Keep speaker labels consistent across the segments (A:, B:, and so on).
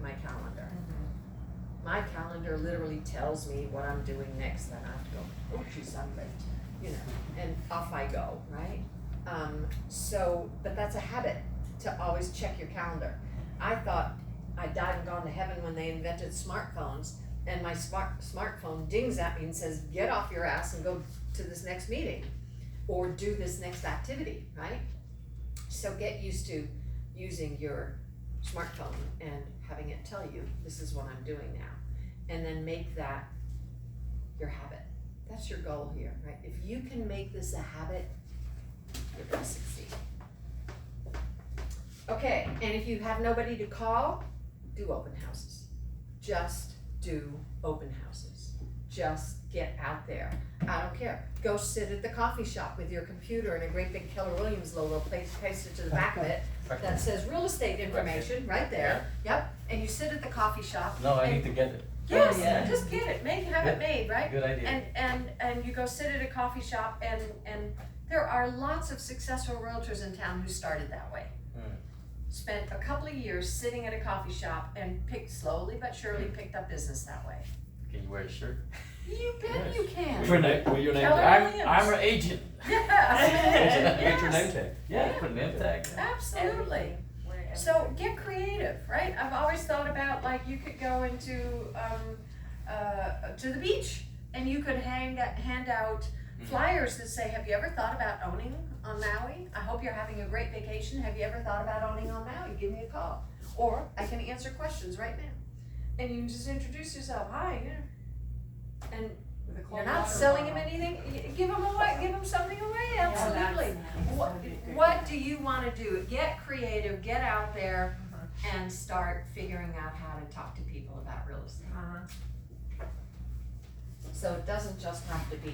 A: my calendar. My calendar literally tells me what I'm doing next, then I have to go, oh, she's on late, you know, and off I go, right? But that's a habit, to always check your calendar. I thought I'd died and gone to heaven when they invented smartphones, and my smartphone dings at me and says, get off your ass and go to this next meeting, or do this next activity, right? So get used to using your smartphone and having it tell you, this is what I'm doing now. And then make that your habit. That's your goal here, right? If you can make this a habit, you're gonna succeed. Okay, and if you have nobody to call, do open houses. Just do open houses. Just get out there. I don't care. Go sit at the coffee shop with your computer and a great big Keller Williams logo pasted to the back of it that says real estate information right there. Yep. And you sit at the coffee shop.
B: No, I need to get it.
A: Yes,
C: Oh, yeah.
A: just get it. Have it made, right?
B: Good idea.
A: And you go sit at a coffee shop, and there are lots of successful realtors in town who started that way. Spent a couple of years sitting at a coffee shop and slowly but surely picked up business that way.
B: Can you wear a shirt?
A: You bet you can.
B: Your name, well, your name
A: Keller
B: tag.
A: Williams.
B: I'm an agent.
A: Yes.
D: Get your name tag.
B: Yeah, put a name tag.
A: Absolutely. So get creative, right? I've always thought about, like, you could go into to the beach and you could hand out flyers that say, have you ever thought about owning on Maui? I hope you're having a great vacation. Have you ever thought about owning on Maui? Give me a call. Or I can answer questions right now. And you can just introduce yourself. Hi, and you're not selling them anything. Give them away. Give them something away. Absolutely. What do you want to do? Get creative. Get out there and start figuring out how to talk to people about real estate. So it doesn't just have to be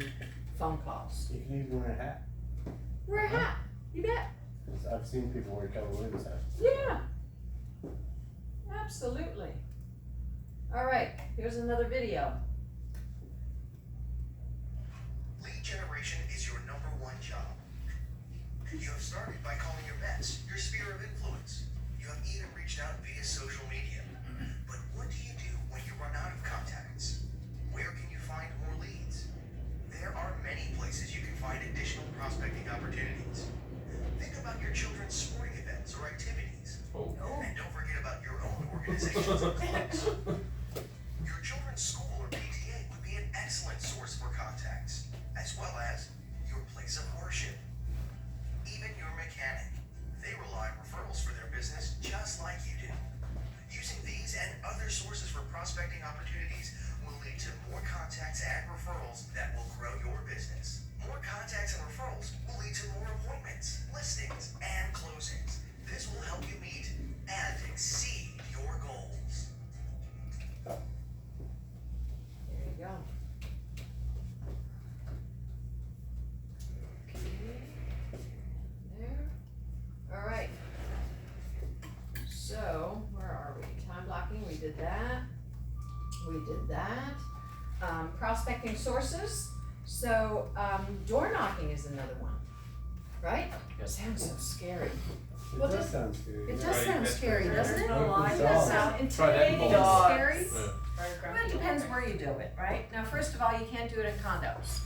A: phone calls.
D: You can even wear a hat.
A: Wear a hat. You bet.
D: I've seen people wear Keller Williams hats.
A: Yeah. Absolutely. All right. Here's another video.
E: Lead generation is your #1 job. You have started by calling your bets, your sphere of influence. You have even reached out via social media. But what do you do when you run out of contacts? Where can you find more leads? There are many places you can find additional prospecting opportunities. Think about your children's sporting events or activities. And don't forget about your own organizations and clubs. Your children's school or PTA would be an excellent source for contacts, as well as your place of worship. Even your mechanic. They rely on referrals for their business just like you do. Using these and other sources for prospecting opportunities will lead to more contacts and referrals that will grow your business. More contacts and referrals will lead to more appointments, listings, and closings. This will help you meet and exceed your goals.
A: There you go. There. All right. So, where are we? Time blocking, we did that. We did that. Prospecting sources. So, door knocking is another one, right?
B: Yes.
A: Sounds so scary.
D: It
A: Well,
D: does sound scary.
A: It
D: yeah.
A: does sound scary, doesn't it?
D: Open
A: It does
D: doors.
A: sound
B: Try that
A: intimidating and
B: ball.
A: scary.
B: Yeah.
A: Well, it depends where you do it, right? Now, first of all, you can't do it in condos.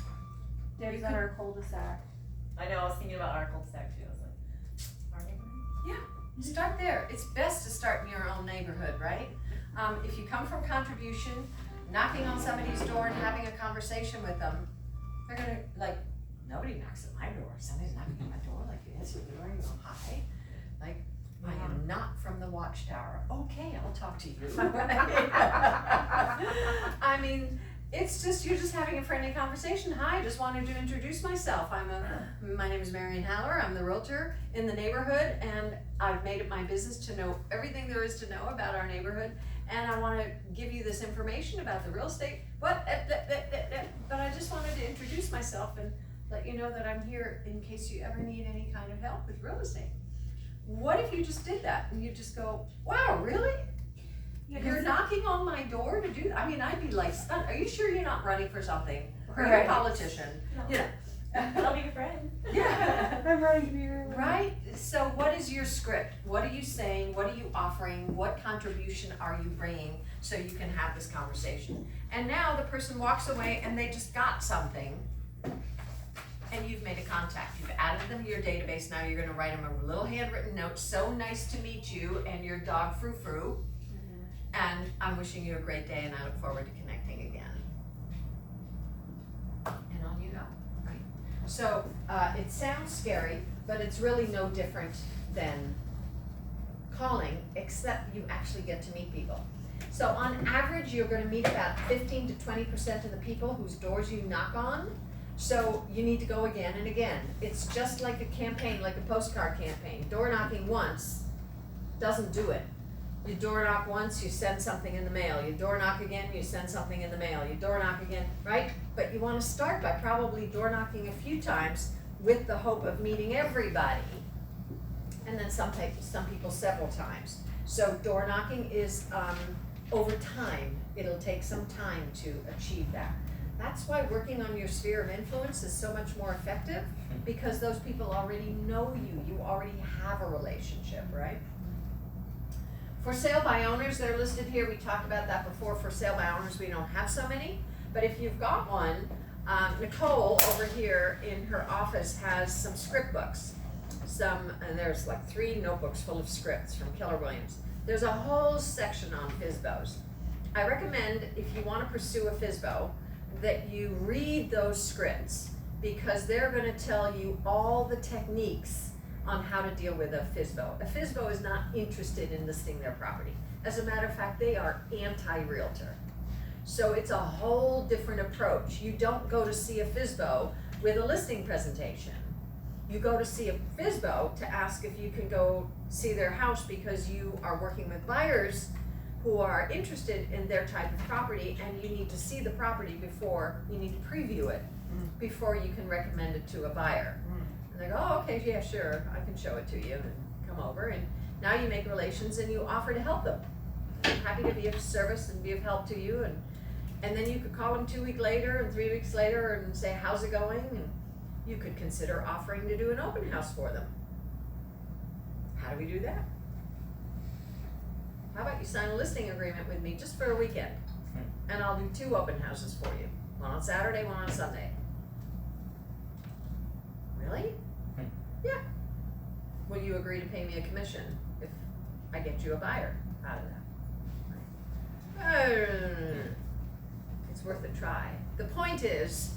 C: There's our cul-de-sac.
F: I know, I was thinking about our cul-de-sac too, I was like, our neighborhood?
A: Start there. It's best to start in your own neighborhood, right? If you come from contribution, knocking on somebody's door and having a conversation with them, they're gonna, like, nobody knocks at my door. Somebody's knocking at my door, like, you answer the door and you go, hi. Like, I am not from the watchtower. Okay, I'll talk to you. I mean, it's just, you're just having a friendly conversation. Hi, I just wanted to introduce myself. My name is Marion Haller. I'm the realtor in the neighborhood, and I've made it my business to know everything there is to know about our neighborhood, and I want to give you this information about the real estate. But I just wanted to introduce myself and let you know that I'm here in case you ever need any kind of help with real estate. What if you just did that and you just go, wow, really? You're knocking on my door to do that? I mean, I'd be like stunned. Are you sure you're not running for something? Or you're a politician? You know,
F: I'll be your friend.
A: Yeah.
C: I'm ready to be your
A: Right? So what is your script? What are you saying? What are you offering? What contribution are you bringing so you can have this conversation? And now the person walks away and they just got something and you've made a contact. You've added them to your database. Now you're gonna write them a little handwritten note. So nice to meet you and your dog Frou Frou. And I'm wishing you a great day and I look forward to connecting again. And on you go, right? So it sounds scary, but it's really no different than calling, except you actually get to meet people. So on average, you're gonna meet about 15 to 20% of the people whose doors you knock on. So you need to go again and again. It's just like a campaign, like a postcard campaign. Door knocking once doesn't do it. You door knock once, you send something in the mail. You door knock again, you send something in the mail. You door knock again, right? But you wanna start by probably door knocking a few times with the hope of meeting everybody. And then some people several times. So door knocking is over time. It'll take some time to achieve that. That's why working on your sphere of influence is so much more effective, because those people already know you. You already have a relationship, right? For sale by owners, they're listed here. We talked about that before. For sale by owners, we don't have so many. But if you've got one, Nicole over here in her office has some script books. And there's like 3 notebooks full of scripts from Keller Williams. There's a whole section on FSBOs. I recommend, if you want to pursue a FSBO, that you read those scripts, because they're going to tell you all the techniques on how to deal with a FSBO. A FSBO is not interested in listing their property. As a matter of fact, they are anti-realtor. So it's a whole different approach. You don't go to see a FSBO with a listing presentation. You go to see a FSBO to ask if you can go see their house, because you are working with buyers who are interested in their type of property, and you need to see the property before, you need to preview it before you can recommend it to a buyer. And they go, oh, okay, yeah, sure, I can show it to you, and come over, and now you make relations and you offer to help them. I'm happy to be of service and be of help to you, and then you could call them 2 weeks later and 3 weeks later and say, how's it going? And you could consider offering to do an open house for them. How do we do that? How about you sign a listing agreement with me just for a weekend, and I'll do 2 open houses for you. One on Saturday, one on Sunday. Really? Yeah. Will you agree to pay me a commission if I get you a buyer out of that? It's worth a try. The point is,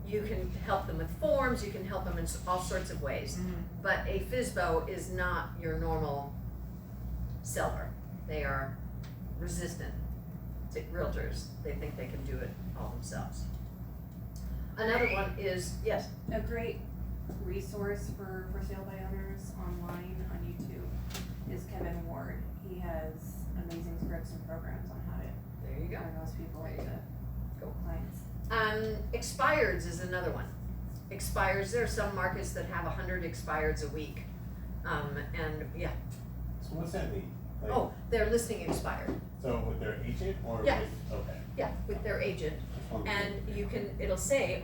A: you can help them with forms, you can help them in all sorts of ways, but a FSBO is not your normal seller. They are resistant to realtors. They think they can do it all themselves. Another one is, yes?
C: A great resource for sale by owners online on YouTube is Kevin Ward. He has amazing scripts and programs on how to
A: There you go.
C: turn those people
A: There you
C: into
A: go.
C: clients.
A: Expireds is another one. Expires, there are some markets that have 100 expireds a week. And yeah,
D: So what's that mean? Like,
A: oh, they're listing expired.
D: So with their agent or
A: Yeah.
D: with, okay.
A: Yeah, with their agent.
D: Just wanted to-
A: And you can, it'll say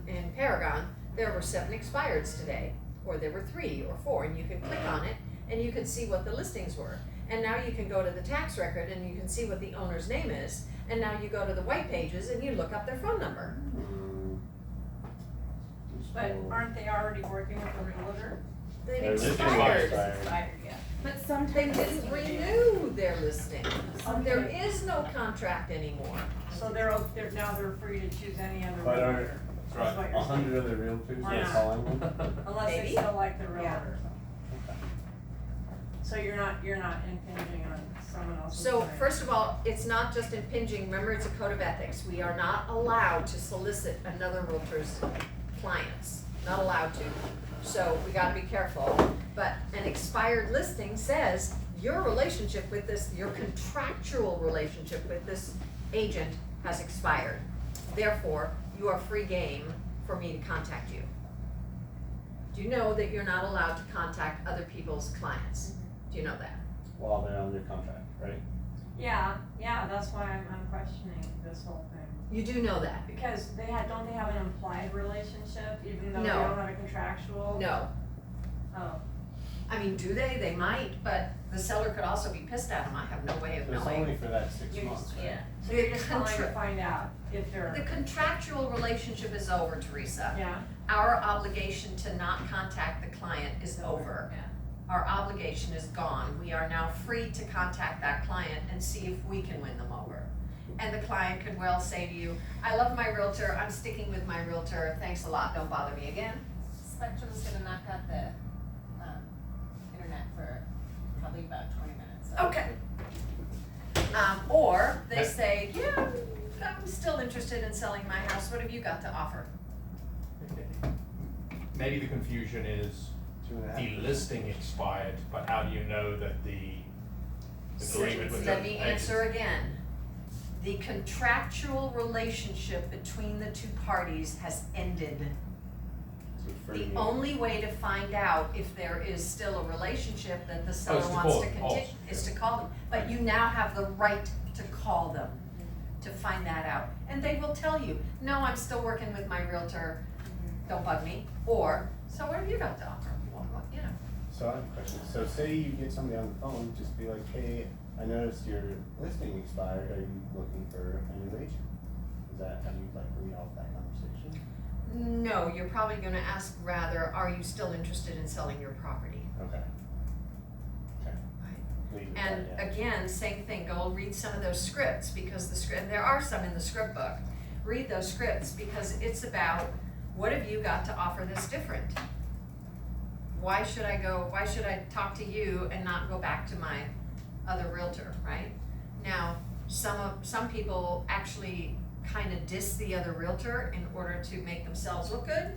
A: in Paragon, there were 7 expireds today, or there were 3 or 4, and you can click on it and you can see what the listings were. And now you can go to the tax record and you can see what the owner's name is, and now you go to the white pages and you look up their phone number.
G: But aren't they already working with a realtor?
A: They've
D: Their listing
A: expired.
D: expired.
G: Expired, yeah.
C: But
A: They
C: sometimes
A: didn't renew their listing. There
G: Okay.
A: is no contract anymore.
G: So they're now they're free to choose any other
D: But are,
G: realtor.
D: that's
G: That's
D: right,
G: what you're
D: 100 other realtors
G: Why
D: are
G: not?
D: calling them?
G: Unless
A: Maybe.
G: they still like the
A: Yeah.
G: realtor. So you're not impinging on someone else's.
A: So
G: time.
A: first of all, it's not just impinging, remember it's a code of ethics. We are not allowed to solicit another realtor's clients, not allowed to. So we gotta be careful. But an expired listing says your relationship with this, your contractual relationship with this agent has expired. Therefore, you are free game for me to contact you. Do you know that you're not allowed to contact other people's clients? Do you know that?
D: While they're under contract, right?
G: Yeah, that's why I'm questioning this whole thing.
A: You do know that?
G: Because don't they have an implied relationship even though they
A: No.
G: don't have a contractual?
A: No.
G: Oh,
A: I mean, do they? They might, but the seller could also be pissed at them. I have no way of
D: So it's
A: knowing.
D: only for that 6
F: You're
D: months,
F: just,
D: right?
F: yeah.
G: so you're just calling to find out if
A: The
G: they're,
A: contractual relationship is over, Teresa.
G: yeah,
A: Our obligation to not contact the client is over.
F: Yeah.
A: Our obligation is gone. We are now free to contact that client and see if we can win them over. And the client could well say to you, I love my realtor, I'm sticking with my realtor, thanks a lot, don't bother me again.
F: Spectrum's gonna knock out the, internet for probably about 20 minutes. So.
A: Okay. Or they say, yeah, I'm still interested in selling my house, what have you got to offer?
H: Maybe the confusion is
D: 2.5.
H: the listing expired, but how do you know that the agreement with the
A: Let me answer again. The contractual relationship between the two parties has ended.
D: So for
A: The
D: me-
A: only way to find out if there is still a relationship that the seller
H: is to
A: wants
H: call
A: to
H: them.
A: continue, is to call them. But you now have the right to call them to find that out. And they will tell you, no, I'm still working with my realtor, don't bug me. Or, so what have you got to offer? Well, you know.
D: So I have a question. So say you get somebody on the phone, just be like, hey, I noticed your listing expired. Are you looking for a new agent? Is that how you like lead off that conversation?
A: No, you're probably gonna ask rather, are you still interested in selling your property?
D: Okay. Okay.
A: Right.
D: Lead with
A: And
D: that, yeah.
A: again, same thing, go read some of those scripts, because the script, there are some in the script book. Read those scripts, because it's about, what have you got to offer that's different? Why should I talk to you and not go back to my other realtor, right? Now, some people actually kind of diss the other realtor in order to make themselves look good.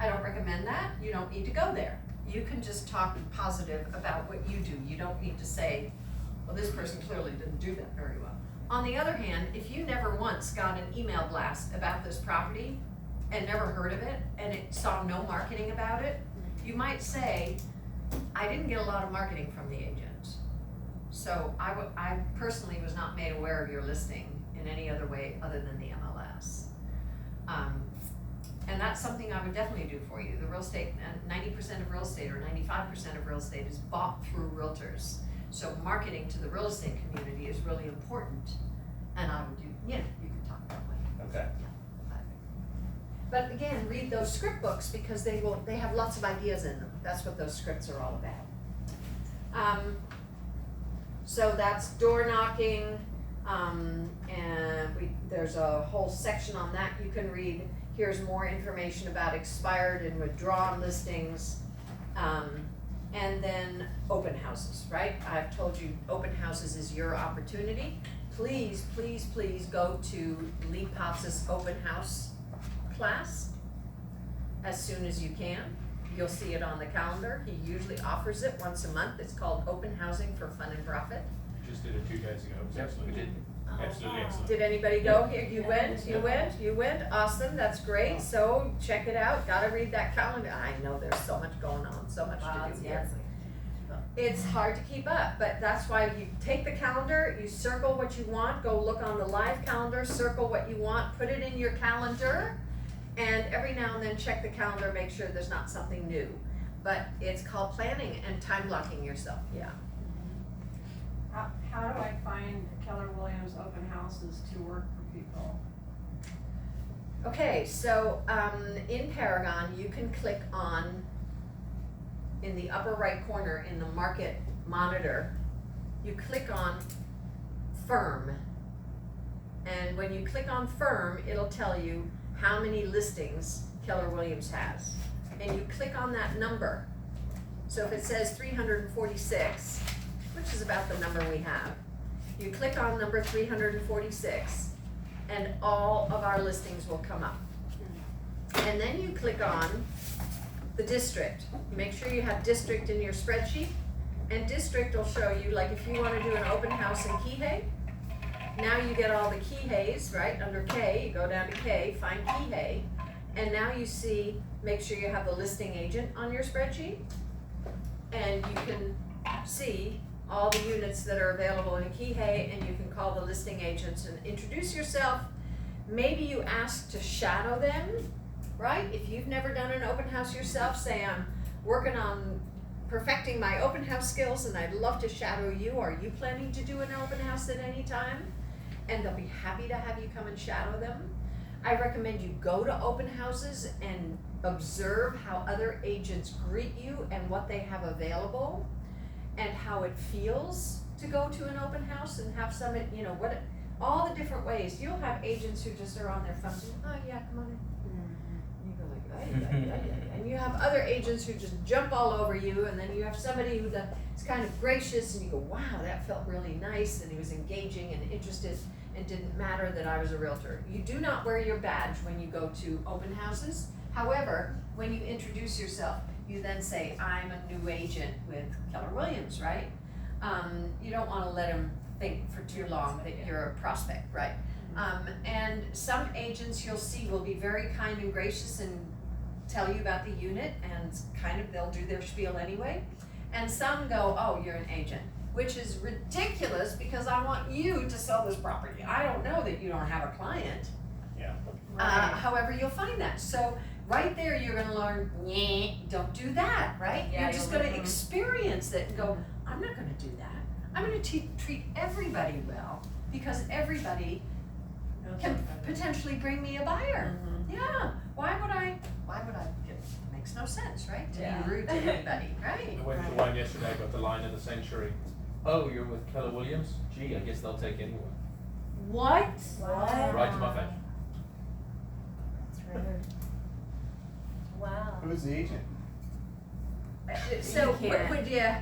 A: I don't recommend that, you don't need to go there. You can just talk positive about what you do. You don't need to say, well, this person clearly didn't do that very well. On the other hand, if you never once got an email blast about this property and never heard of it, and it saw no marketing about it, you might say, I didn't get a lot of marketing from the agent. So I personally was not made aware of your listing in any other way other than the MLS. And that's something I would definitely do for you. The real estate, 90% of real estate or 95% of real estate is bought through realtors. So marketing to the real estate community is really important. And I would do, you can talk that way.
D: Okay.
A: But again, read those script books, because they have lots of ideas in them. That's what those scripts are all about. So that's door knocking, and there's a whole section on that you can read. Here's more information about expired and withdrawn listings, and then open houses, right? I've told you open houses is your opportunity. Please, please, please go to Lee Potts' open house class as soon as you can. You'll see it on the calendar. He usually offers it once a month. It's called Open Housing for Fun and Profit.
H: We just did it 2 days ago. It was absolutely, absolutely excellent.
A: Did anybody go here? You went? You went? Awesome, that's great. So check it out. Gotta read that calendar. I know there's so much going on, so much
F: Wow,
A: to do
F: yeah,
A: here.
F: it's like,
A: It's hard to keep up, but that's why you take the calendar, you circle what you want, go look on the live calendar, circle what you want, put it in your calendar, and every now and then check the calendar, make sure there's not something new. But it's called planning and time blocking yourself, yeah.
G: how do I find Keller Williams open houses to work for people?
A: Okay, so in Paragon, you can click on, in the upper right corner in the market monitor, you click on firm. And when you click on firm, it'll tell you how many listings Keller Williams has. And you click on that number. So if it says 346, which is about the number we have, you click on number 346, and all of our listings will come up. And then you click on the district. Make sure you have district in your spreadsheet, and district will show you, like if you wanna do an open house in Kihei, now you get all the Kiheis, right, under K, you go down to K, find Kihei, and now you see, make sure you have the listing agent on your spreadsheet, and you can see all the units that are available in Kihei, and you can call the listing agents and introduce yourself. Maybe you ask to shadow them, right? If you've never done an open house yourself, say I'm working on perfecting my open house skills and I'd love to shadow you. Are you planning to do an open house at any time? And they'll be happy to have you come and shadow them. I recommend you go to open houses and observe how other agents greet you and what they have available and how it feels to go to an open house and have some, all the different ways. You'll have agents who just are on their phones, oh yeah, come on in. You go like, ay, ay, ay, ay. And you have other agents who just jump all over you, and then you have somebody who is kind of gracious, and you go, wow, that felt really nice, and he was engaging and interested. It didn't matter that I was a realtor. You do not wear your badge when you go to open houses. However, when you introduce yourself, you then say, I'm a new agent with Keller Williams, right? You don't want to let them think for too long that you're a prospect, right? And some agents you'll see will be very kind and gracious and tell you about the unit, and kind of they'll do their spiel anyway. And some go, oh, you're an agent, which is ridiculous because I want you to sell this property. I don't know that you don't have a client.
D: Yeah.
A: However, you'll find that. So right there, you're gonna learn, don't do that, right?
F: Yeah,
A: You're just
F: you'll
A: gonna
F: learn.
A: experience it and go, I'm not gonna do that. I'm gonna treat everybody well because everybody can potentially bring me a buyer. Yeah, why would I, it makes no sense, right? To
F: Yeah.
A: be rude to anybody, right?
H: I went to one yesterday, got the line of the century. Oh, you're with Keller Williams? Gee, I guess they'll take anyone.
A: What?
F: What?
H: Right to my face.
F: That's rude. Wow.
D: Who's the agent?
A: So,
F: You can't.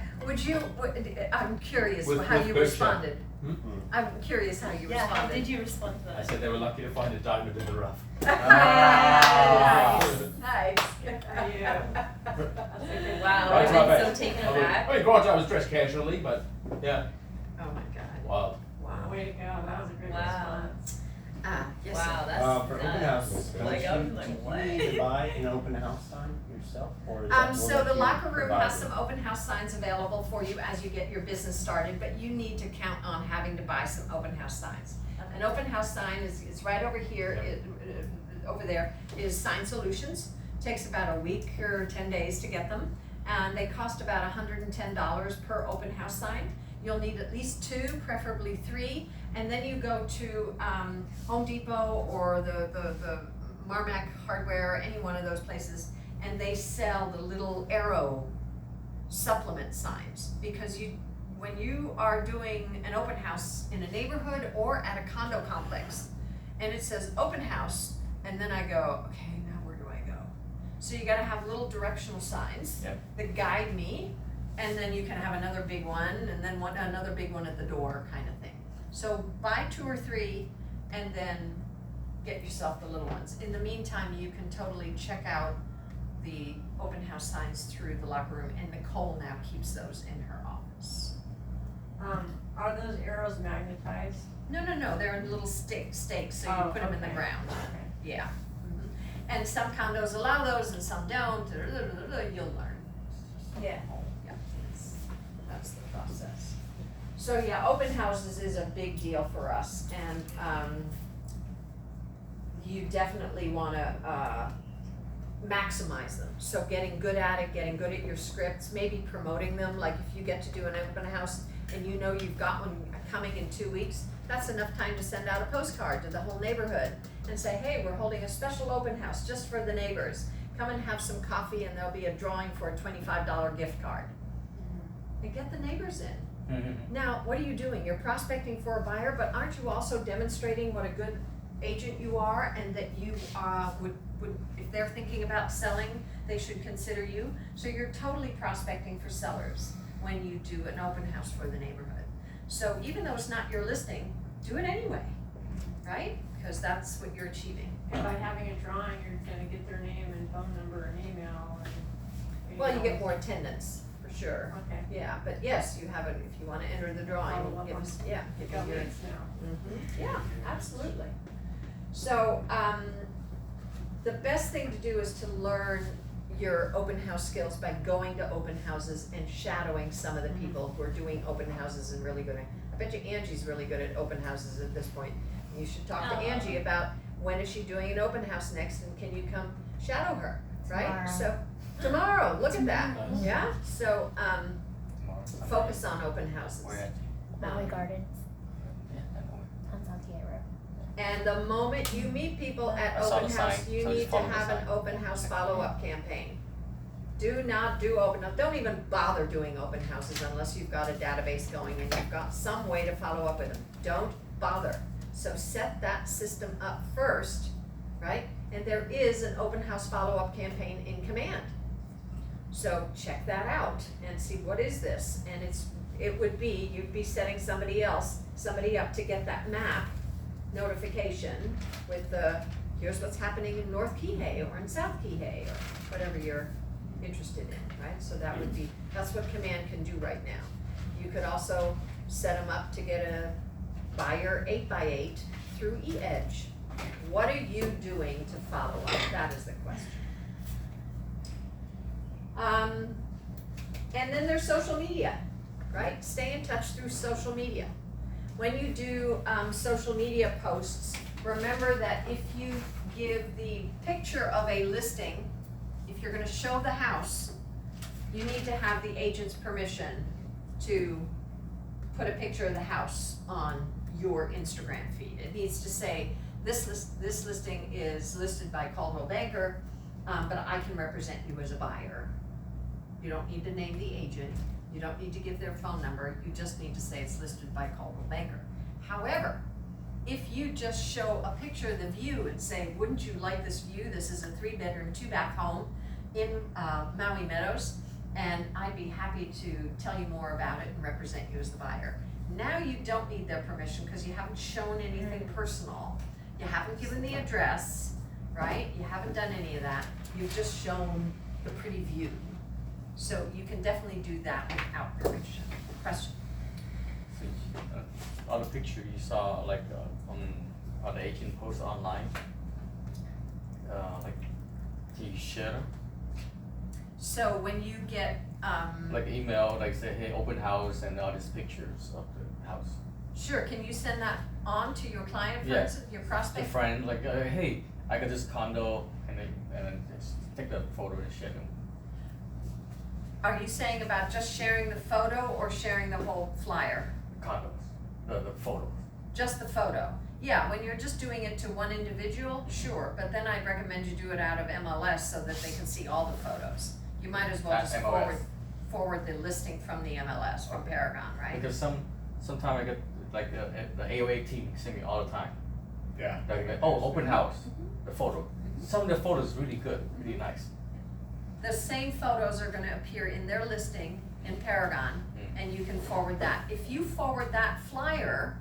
A: I'm curious
H: With
A: how you
H: good
A: responded.
H: Hmm?
A: I'm curious how you
F: Yeah, how
A: responded.
F: did you respond to
H: I
F: that?
H: said they were lucky to find a diamond in the rough.
D: Ah.
A: Nice.
G: Yeah.
F: Wow,
H: Right to my
F: I've been
H: face.
F: so taken
H: I
F: aback.
H: mean, granted, I was dressed casually, but yeah,
A: Oh my God.
H: wow.
A: Wow.
G: Way to go, that was a great
F: Wow.
G: response.
A: Yes.
F: Wow, that's
D: For open
F: nuts.
D: houses, don't
F: Like,
D: you,
F: I'm like,
D: do
F: what?
D: you need to buy an open house sign yourself, or is that will
A: So
D: that
A: the
D: be
A: locker room has
D: provided?
A: some open house signs available for you as you get your business started, but you need to count on having to buy some open house signs. An open house sign is right over here, over there is Sign Solutions. Takes about a week or 10 days to get them, and they cost about $110 per open house sign. You'll need at least 2, preferably 3, and then you go to Home Depot or the Marmac Hardware, any one of those places, and they sell the little arrow supplement signs, because when you are doing an open house in a neighborhood or at a condo complex, and it says open house, and then I go, okay, now where do I go? So you gotta have little directional signs
H: Yep.
A: that guide me, and then you can have another big one, and then another big one at the door kind of thing. So buy 2 or 3, and then get yourself the little ones. In the meantime, you can totally check out the open house signs through the locker room, and Nicole now keeps those in her office.
G: Are those arrows magnetized?
A: No, they're in little stakes, so you
G: Oh,
A: put them in the
G: okay.
A: ground.
G: Okay.
A: Yeah. And some condos allow those and some don't, you'll learn.
F: Yeah.
A: Yeah, that's the process. So yeah, open houses is a big deal for us, and you definitely wanna maximize them. So getting good at it, getting good at your scripts, maybe promoting them, like if you get to do an open house and you know you've got one coming in 2 weeks, that's enough time to send out a postcard to the whole neighborhood and say, hey, we're holding a special open house just for the neighbors. Come and have some coffee, and there'll be a drawing for a $25 gift card. And get the neighbors in. Now, what are you doing? You're prospecting for a buyer, but aren't you also demonstrating what a good agent you are, and that you would if they're thinking about selling, they should consider you? So you're totally prospecting for sellers when you do an open house for the neighborhood. So even though it's not your listing, do it anyway, right? Because that's what you're achieving.
G: And by having a drawing, you're gonna get their name and phone number and email and.
A: Well, you get more attendance, for sure.
G: Okay.
A: Yeah, but yes, you have it, if you wanna enter the drawing,
G: Follow up
A: give
G: on-
A: us, yeah, give
G: Got
A: me your.
G: leads now.
A: Yeah, absolutely. So, the best thing to do is to learn your open house skills by going to open houses and shadowing some of the people who are doing open houses and really good at. I bet you Angie's really good at open houses at this point. You should talk to Angie about when is she doing an open house next, and can you come shadow her, right?
I: Tomorrow.
A: So, tomorrow, look at that,
B: Nice.
A: yeah? So,
B: Tomorrow.
A: focus on open houses.
B: Where at?
I: Maui Gardens
B: Yeah, I know.
I: on Santiago Road.
A: And the moment you meet people at
B: I saw
A: open
B: the
A: house,
B: sign,
A: you
B: so I just
A: need to
B: followed the
A: have an
B: sign.
A: open house follow-up campaign. Do not do open, don't even bother doing open houses unless you've got a database going and you've got some way to follow up with them. Don't bother. So set that system up first, right? And there is an open house follow-up campaign in command. So check that out and see what is this, and you'd be setting somebody up to get that map notification with here's what's happening in North Kihei or in South Kihei or whatever you're interested in, right? So that's what command can do right now. You could also set them up to get a buyer 8x8 through eEdge. What are you doing to follow up? That is the question. And then there's social media, right? Stay in touch through social media. When you do social media posts, remember that if you give the picture of a listing, if you're gonna show the house, you need to have the agent's permission to put a picture of the house on your Instagram feed. It needs to say, this listing is listed by Caldwell Banker, but I can represent you as a buyer. You don't need to name the agent. You don't need to give their phone number. You just need to say it's listed by Caldwell Banker. However, if you just show a picture of the view and say, wouldn't you like this view? This is a 3-bedroom, 2-bath home in Maui Meadows, and I'd be happy to tell you more about it and represent you as the buyer. Now you don't need their permission because you haven't shown anything personal. You haven't given the address, right? You haven't done any of that. You've just shown the pretty view. So you can definitely do that without permission. Question?
B: So, on the picture you saw, like on the agent post online, like, can you share them?
A: So when you get,
B: Like email, like say, hey, open house and all these pictures of the house.
A: sure, can you send that on to your client
B: Yeah.
A: friends, your
B: The
A: prospect?
B: friend, like, hey, I got this condo, and then just take the photo and share them.
A: Are you saying about just sharing the photo or sharing the whole flyer?
B: Condos, the photos.
A: Just the photo? Yeah, when you're just doing it to one individual, sure, but then I'd recommend you do it out of MLS so that they can see all the photos. You might as well just
B: MLS.
A: forward the listing from the MLS, from
B: Okay.
A: Paragon, right?
B: Because sometimes I get like the AOA team send me all the time.
D: Yeah.
B: Like, oh, open house, the photo. Some of the photos really good, really nice.
A: The same photos are gonna appear in their listing in Paragon, and you can forward that. If you forward that flyer,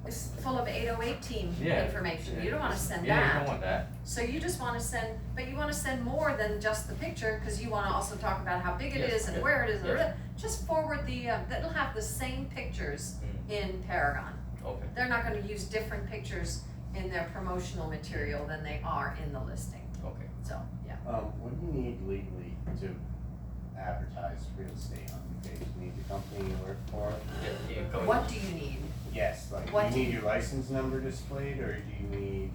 A: it's full of 808 team
B: Yeah.
A: information, you don't wanna send
B: Yeah, you
A: that.
B: don't want that.
A: So you just wanna send, but you wanna send more than just the picture, cause you wanna also talk about how big it
B: Yes,
A: is and
B: yes,
A: where it is,
B: yes.
A: just forward that'll have the same pictures in Paragon.
B: Okay.
A: They're not gonna use different pictures in their promotional material than they are in the listing,
B: Okay.
A: so, yeah.
D: What do you need legally to advertise real estate on the page? You need the company you work for?
B: Yeah, come
A: What do you need?
D: Yes, like,
A: What
D: do
A: do
D: you need
A: you-
D: your license number displayed, or do you need,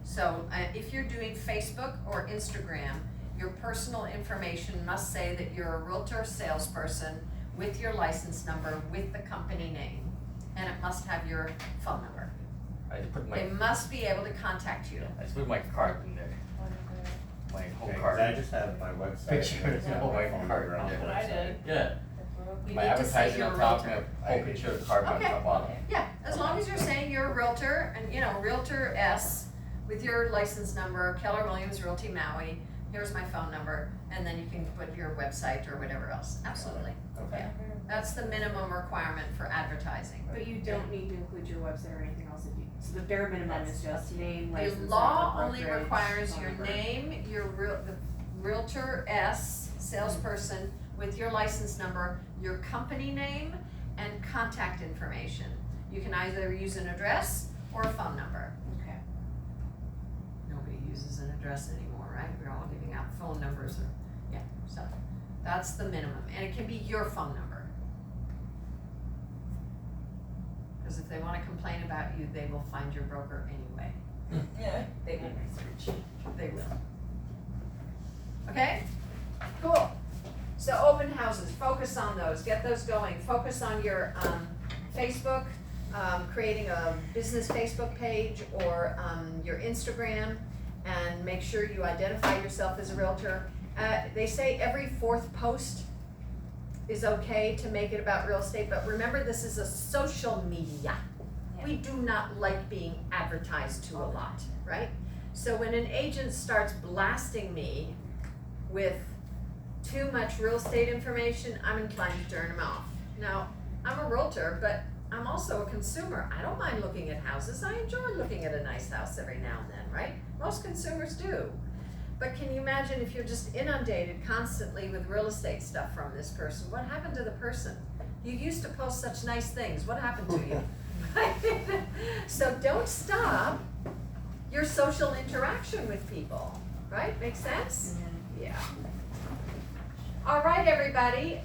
A: So, if you're doing Facebook or Instagram, your personal information must say that you're a realtor salesperson with your license number, with the company name, and it must have your phone number.
B: I just put
A: They
B: my
A: must be able to contact you.
B: I just put my card in there. My whole
D: okay, 'cause
B: card.
D: I just have my website.
B: Picture,
D: and I just have
B: oh,
D: my
B: my
D: phone
B: card,
D: number on the
B: yeah.
G: What I
D: website.
G: did.
B: Yeah.
A: You
B: My
A: need to say
B: advertising
A: you're
B: on
A: a
B: top,
A: realtor.
B: and a whole picture of the card on
A: Okay.
B: the bottom.
A: Yeah, as long as you're saying you're a realtor and, Realtor S with your license number, Keller Williams Realty Maui, here's my phone number, and then you can put your website or whatever else, absolutely.
D: Okay.
A: Yeah. That's the minimum requirement for advertising.
C: But you don't need to include your website or anything else so the bare minimum is just name,
A: The
C: license
A: law
C: number,
A: only
C: brokerage,
A: requires
C: phone
A: your
C: number.
A: name, the Realtor S salesperson with your license number, your company name, and contact information. You can either use an address or a phone number.
C: Okay.
A: Nobody uses uses an address anymore, right? We're all giving out phone numbers or, yeah, so that's the minimum, and it can be your phone number. Cause if they wanna complain about you, they will find your broker anyway.
F: Yeah.
A: They will research, they will. Okay, cool. So open houses, focus on those, get those going, focus on your, Facebook, creating a business Facebook page or, your Instagram, and make sure you identify yourself as a realtor. They say every 4th post is okay to make it about real estate, but remember, this is a social media. We do not like being advertised to a lot, right? So when an agent starts blasting me with too much real estate information, I'm inclined to turn them off. Now, I'm a realtor, but I'm also a consumer. I don't mind looking at houses. I enjoy looking at a nice house every now and then, right? Most consumers do. But can you imagine if you're just inundated constantly with real estate stuff from this person? What happened to the person? You used to post such nice things. What happened to you? So don't stop your social interaction with people, right? Make sense? Yeah. All right, everybody.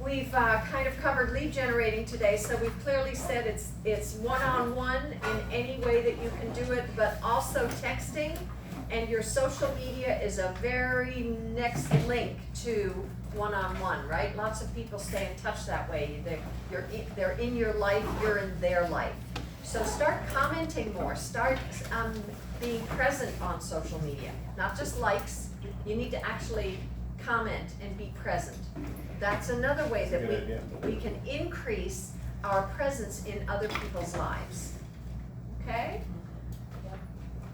A: We've kind of covered lead generating today, so we've clearly said it's one-on-one in any way that you can do it, but also texting, and your social media is a very next link to one-on-one, right? Lots of people stay in touch that way. They're in your life, you're in their life. So start commenting more, start being present on social media, not just likes. You need to actually comment and be present. That's another way that we can increase our presence in other people's lives. Okay?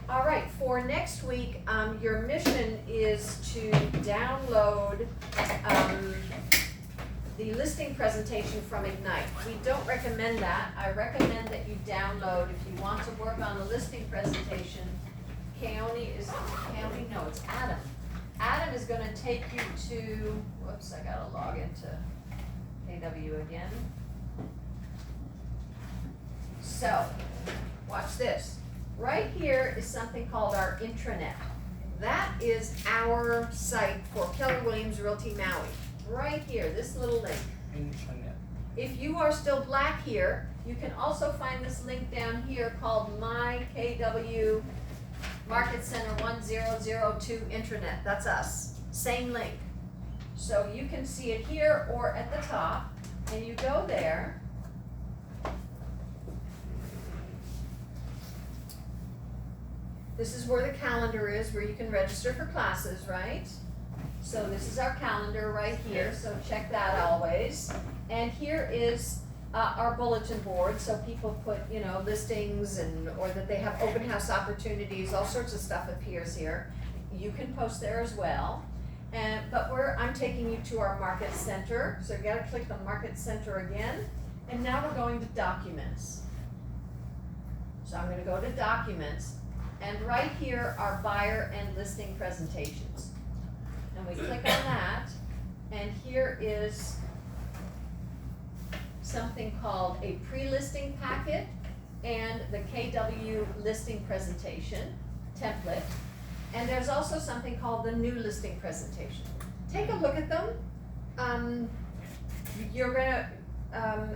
A: All right, for next week, your mission is to download the listing presentation from Ignite. We don't recommend that. I recommend that you download, if you want to work on the listing presentation, it's Adam. Adam is gonna take you to, whoops, I gotta log into KW again. So, watch this. Right here is something called our intranet. That is our site for Keller Williams Realty Maui. Right here, this little link.
B: Intranet.
A: If you are still black here, you can also find this link down here called My KW Market Center 1002 Intranet. That's us. Same link. So you can see it here or at the top, and you go there. This is where the calendar is, where you can register for classes, right? So this is our calendar right here, so check that always. And here is our bulletin board, so people put, listings or that they have open house opportunities, all sorts of stuff appears here. You can post there as well. But I'm taking you to our market center, so you gotta click on market center again. And now we're going to documents. So I'm gonna go to documents, and right here are buyer and listing presentations. And we click on that, and here is something called a pre-listing packet and the KW listing presentation template. And there's also something called the new listing presentation. Take a look at them.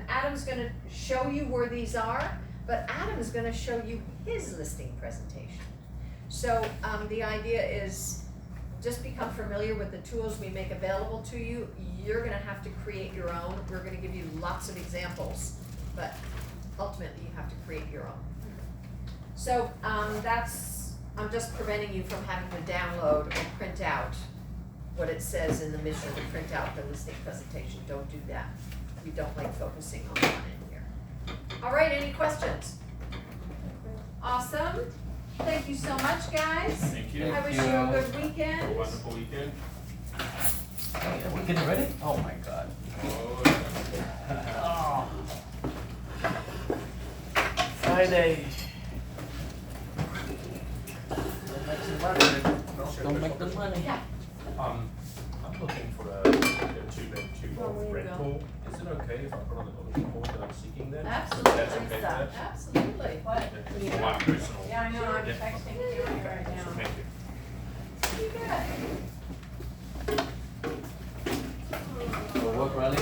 A: Adam's gonna show you where these are, but Adam is gonna show you his listing presentation. So the idea is just become familiar with the tools we make available to you. You're gonna have to create your own. We're gonna give you lots of examples, but ultimately you have to create your own. So I'm just preventing you from having to download or print out what it says in the mission, to print out the listing presentation. Don't do that. We don't like focusing on one in here. All right, any questions? Awesome. Thank you so much, guys.
H: Thank you.
A: I wish you a good weekend.
H: A wonderful weekend.
B: Are we getting ready? Oh my god.
H: Oh,
B: Friday. Don't make the money.
A: Yeah.
H: I'm looking for a 2-bed, 2-bath
A: Oh, where you
H: rental. Is is it okay if I put on the bulletin board that I'm seeking them?
A: Absolutely,
H: That's okay with that?
A: absolutely. What?
H: Okay, for my personal.
G: Yeah, I know, I'm
H: Yeah.
G: texting County right
H: So
G: now.
H: thank you.
A: You bet.
B: So work, Riley?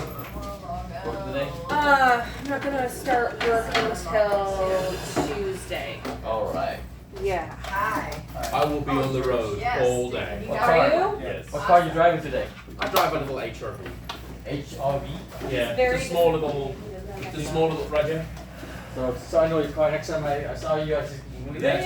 B: Work today?
C: I'm not gonna start work until Tuesday.
B: Alright.
C: Yeah.
A: Hi.
H: I will be on the road
A: Yes.
H: all day.
B: What
A: Are
B: car?
A: you?
H: Yes.
B: What car are you driving today?
H: I drive a little HRV.
B: HRV?
H: Yeah,
C: Very
H: the small little, right here.
B: So I know your car. Next time I saw you, I said,
H: Yeah.